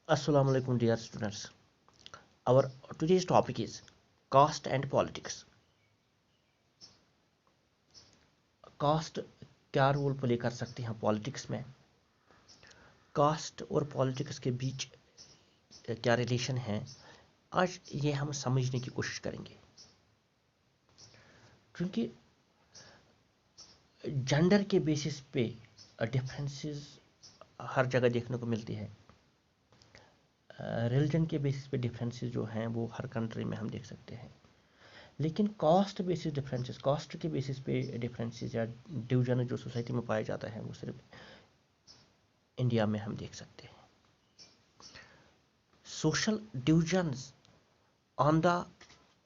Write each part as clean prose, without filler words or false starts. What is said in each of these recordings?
Assalamu alaikum, dear students. Our today's topic is caste and politics. Caste क्या role play कर सकती हैं politics में? कास्ट और पॉलिटिक्स के बीच क्या रिलेशन है? आज ये हम समझने की कोशिश करेंगे, क्योंकि जेंडर के बेसिस पे डिफरेंसेस हर जगह देखने को मिलती है। रिलीजन के बेसिस पे डिफरेंसेस जो हैं वो हर कंट्री में हम देख सकते हैं, लेकिन कास्ट बेसिस डिफरेंसेस, कास्ट के बेसिस पे डिफरेंसेस या डिवीजन जो सोसाइटी में पाया जाता है वो सिर्फ इंडिया में हम देख सकते हैं। Social divisions on the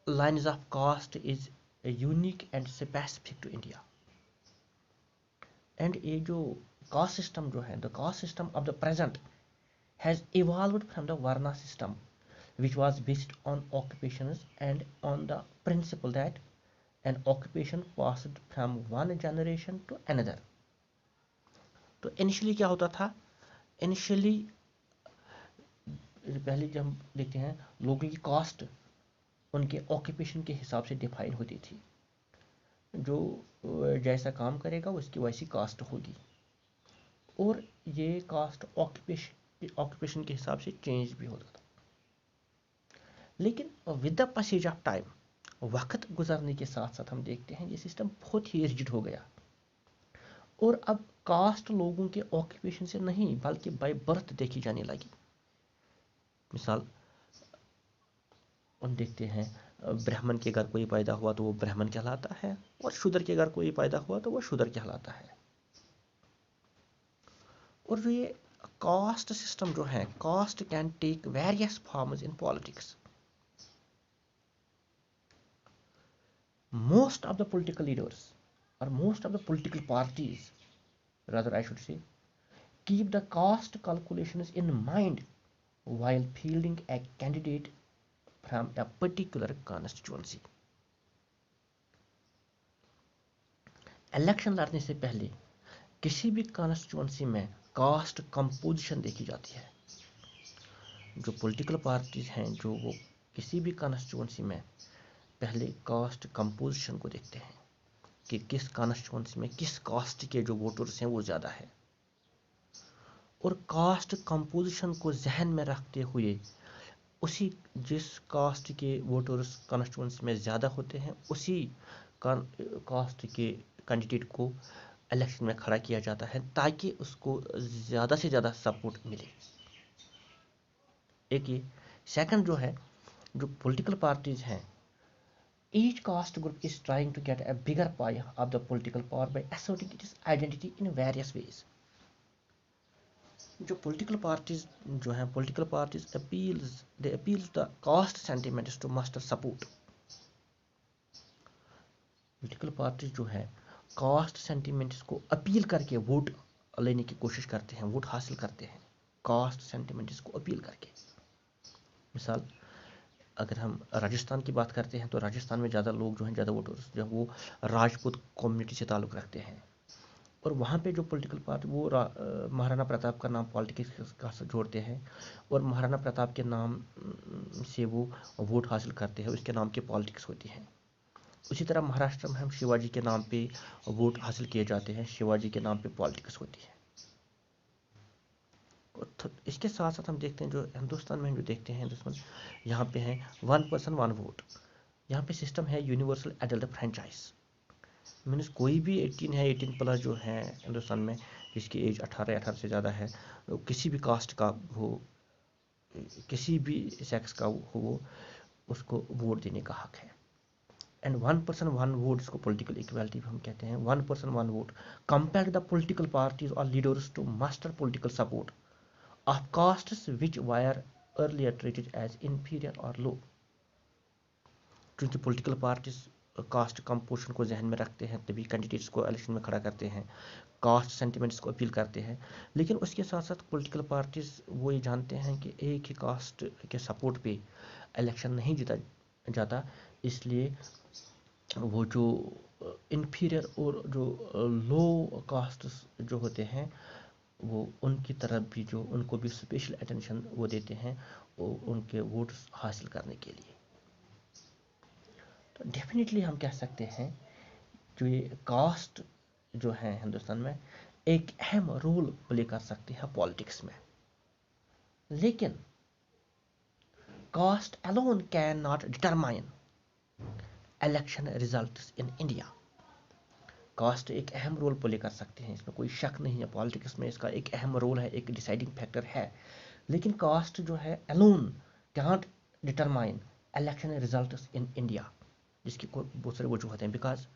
lines of caste is unique and specific to India. And ये जो कास्ट सिस्टम जो है, the caste system of the present has evolved from the varna system which was based on occupations and on the principle that an occupation passed from one generation to another. तो initially क्या होता था? Initially पहले जब हम देखते हैं, लोगों की कास्ट उनके ऑक्यूपेशन के हिसाब से डिफाइन होती थी। जो जैसा काम करेगा उसकी वैसी कास्ट होगी, और ये कास्ट ऑक्यूपेशन के हिसाब से चेंज भी होता था। लेकिन with the passage of time, वक्त गुजरने के साथ साथ हम देखते हैं ये सिस्टम बहुत ही रिजिड हो गया, और अब कास्ट लोगों के ऑक्यूपेशन से नहीं बल्कि बाय बर्थ देखी जाने लगी। मिसाल हम देखते हैं, ब्राह्मण के घर कोई पैदा हुआ तो वो ब्राह्मण कहलाता है, और शूद्र के घर कोई पैदा हुआ तो वो शूद्र कहलाता है। और जो ये कास्ट सिस्टम जो है, caste can take various forms in politics. Most of the political leaders or most of the political parties, rather I should say, keep the caste calculations in mind while fielding a candidate from a particular constituency. Election लड़ने से पहले किसी भी constituency में cast composition देखी जाती है। जो पॉलिटिकल पार्टीज हैं जो वो किसी भी कॉन्स्टिट्यूंसी में पहले कास्ट कंपोजिशन को देखते हैं कि किस कॉन्स्टिट्यूंसी में किस कास्ट के जो वोटर्स हैं वो ज़्यादा है, और कास्ट कंपोजिशन को जहन में रखते हुए उसी जिस कास्ट के वोटर्स कॉन्स्टिट्यूंसी में ज़्यादा होते हैं उसी कास्ट के कैंडिडेट को इलेक्शन में खड़ा किया जाता है ताकि उसको ज़्यादा से ज़्यादा सपोर्ट मिले। एक ये सेकंड जो है, जो पॉलिटिकल पार्टीज हैं, each caste group is trying to get a bigger pie of the political power by asserting its identity in various ways. जो पॉलिटिकल पार्टीज जो हैं, political parties appeals the caste sentiments to muster support. Political parties जो है cast sentiments को appeal करके vote लेने की कोशिश करते हैं, वोट हासिल करते हैं कास्ट सेंटिमेंट्स को अपील करके। मिसाल अगर हम राजस्थान की बात करते हैं तो राजस्थान में ज़्यादा लोग जो हैं, ज़्यादा वोटर्स जो वो राजपूत कम्युनिटी से ताल्लुक़ रखते हैं, और वहाँ पे जो पॉलिटिकल पार्टी वो महाराणा प्रताप का नाम पॉलिटिक्स का जोड़ते हैं, और महाराणा प्रताप के नाम से वो वोट हासिल करते हैं, उसके नाम की पॉलिटिक्स होती है। उसी तरह महाराष्ट्र में हम शिवाजी के नाम पे वोट हासिल किए जाते हैं, शिवाजी के नाम पे पॉलिटिक्स होती है। तो इसके साथ साथ हम देखते हैं जो हिंदुस्तान में हम जो देखते हैं, हिंदुस्तान यहाँ पे है 1 पर्सन 1 वोट। यहाँ पे सिस्टम है यूनिवर्सल एडल्ट फ्रेंचाइज, मीन्स कोई भी 18 है, 18 प्लस जो है हिंदुस्तान में, जिसकी एज 18 से ज़्यादा है, किसी भी कास्ट का हो, किसी भी सेक्स का हो, वो उसको वोट देने का हक है। एंड 1 पर्सन 1 वोट, इसको पॉलिटिकल इक्वालिटी हम कहते हैं। 1 person 1 vote compelled the political parties और leaders to muster political support of castes which were earlier treated as inferior or low. क्योंकि पॉलिटिकल पार्टीज कास्ट कंपोजिशन को जहन में रखते हैं तभी कैंडिडेट्स को इलेक्शन में खड़ा करते हैं, कास्ट सेंटिमेंट्स को अपील करते हैं, लेकिन उसके साथ साथ पॉलिटिकल पार्टीज वो ये जानते हैं कि एक ही कास्ट के सपोर्ट पे इलेक्शन नहीं जीता जाता, इसलिए वो जो इन्फीरियर और जो लो कास्ट जो होते हैं وہ ان کی طرف بھی جو ان کو بھی اسپیشل اٹینشن وہ دیتے ہیں وہ ان کے ووٹس حاصل کرنے کے لیے. تو ڈیفینیٹلی ہم کہہ سکتے ہیں جو یہ کاسٹ جو ہے ہندوستان میں ایک اہم رول پلے کر سکتی ہے پالیٹکس میں. لیکن cost alone can not determine election results in India. Cost ایک اہم رول پلے کر سکتے ہیں، اس میں کوئی شک نہیں ہے، پالیٹکس میں اس کا ایک اہم رول ہے، ایک ڈیسائیڈنگ فیکٹر ہے. لیکن کاسٹ جو ہے alone cannot determine election results in India، جس کی بہت سارے وجوہات ہیں. Because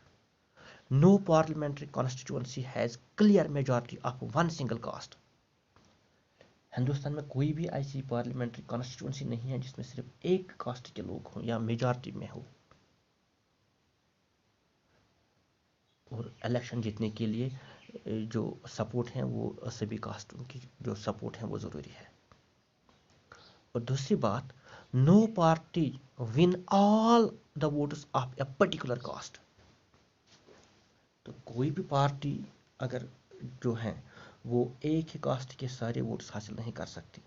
no parliamentary constituency has clear majority of one single caste. Hindustan میں کوئی بھی ایسی پارلیمنٹری کانسٹیٹوینسی نہیں ہے جس میں صرف ایک کاسٹ کے لوگ ہوں یا میجارٹی میں ہو. اور الیکشن جیتنے کے لیے جو سپورٹ ہیں وہ سبھی کاسٹوں کی جو سپورٹ ہیں وہ ضروری ہے. اور دوسری بات، no party won all the votes of a particular caste. تو کوئی بھی پارٹی اگر جو ہیں وہ ایک ہی کاسٹ کے سارے ووٹس حاصل نہیں کر سکتی،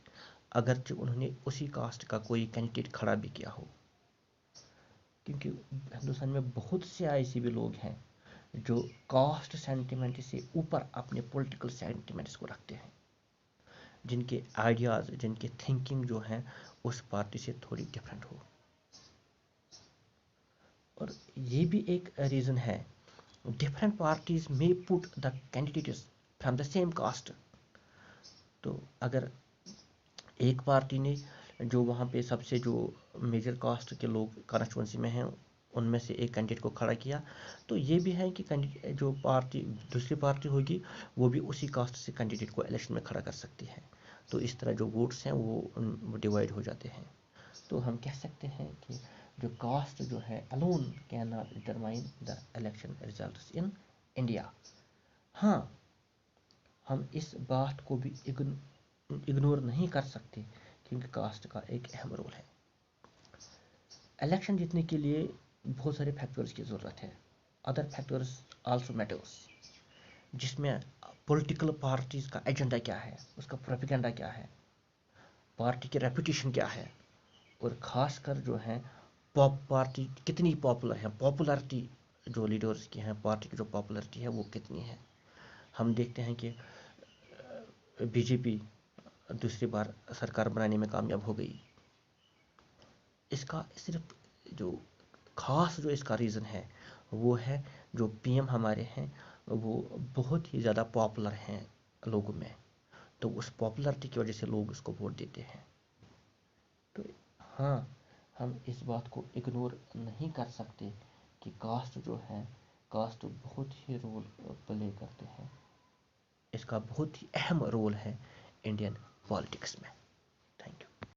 اگرچہ انہوں نے اسی کاسٹ کا کوئی کینڈیڈیٹ کھڑا بھی کیا ہو. کیونکہ ہندوستان میں بہت سے ایسے بھی لوگ ہیں جو کاسٹ سینٹیمنٹ سے اوپر اپنے پولیٹیکل سینٹیمنٹس کو رکھتے ہیں، جن کے آئیڈیاز، جن کے تھنکنگ جو ہیں اس پارٹی سے تھوڑی ڈفرینٹ ہو. اور یہ بھی ایک ریزن ہے، ڈفرینٹ پارٹیز میں put the candidates from the same caste. تو اگر ایک پارٹی نے جو وہاں پہ سب سے جو میجر کاسٹ کے لوگ کانسٹیٹوینسی میں ہیں ان میں سے ایک کینڈیڈیٹ کو کھڑا کیا، تو یہ بھی ہے کہ جو پارٹی دوسری پارٹی ہوگی وہ بھی اسی کاسٹ سے کینڈیڈیٹ کو الیکشن میں کھڑا کر سکتی ہے. تو اس طرح جو ووٹس ہیں وہ ڈیوائڈ ہو جاتے ہیں. تو ہم کہہ سکتے ہیں کہ جو کاسٹ جو ہے alone can not determine the election results in India. ہاں، ہم اس بات کو بھی اگنور نہیں کر سکتے کیونکہ کاسٹ کا ایک اہم رول ہے. الیکشن جیتنے کے لیے بہت سارے فیکٹرز کی ضرورت ہے. ادر فیکٹرز آلسو میٹرز، جس میں پولیٹیکل پارٹیز کا ایجنڈا کیا ہے، اس کا پروپیگنڈا کیا ہے، پارٹی کی ریپوٹیشن کیا ہے، اور خاص کر جو ہے پارٹی کتنی پاپولر ہے، پاپولرٹی جو لیڈرز کی ہیں، پارٹی کی جو پاپولرٹی ہے وہ کتنی ہے. ہم دیکھتے ہیں کہ بی جے پی دوسری بار سرکار بنانے میں کامیاب ہو گئی. اس کا صرف جو خاص جو اس کا ریزن ہے وہ ہے جو پی ایم ہمارے ہیں وہ بہت ہی زیادہ پاپولر ہیں لوگوں میں، تو اس پاپولرٹی کی وجہ سے لوگ اس کو ووٹ دیتے ہیں. تو ہاں، ہم اس بات کو اگنور نہیں کر سکتے کہ کاسٹ جو ہے کاسٹ بہت ہی رول پلے کرتے ہیں. اس کا بہت ہی اہم رول ہے انڈین پالیٹکس میں.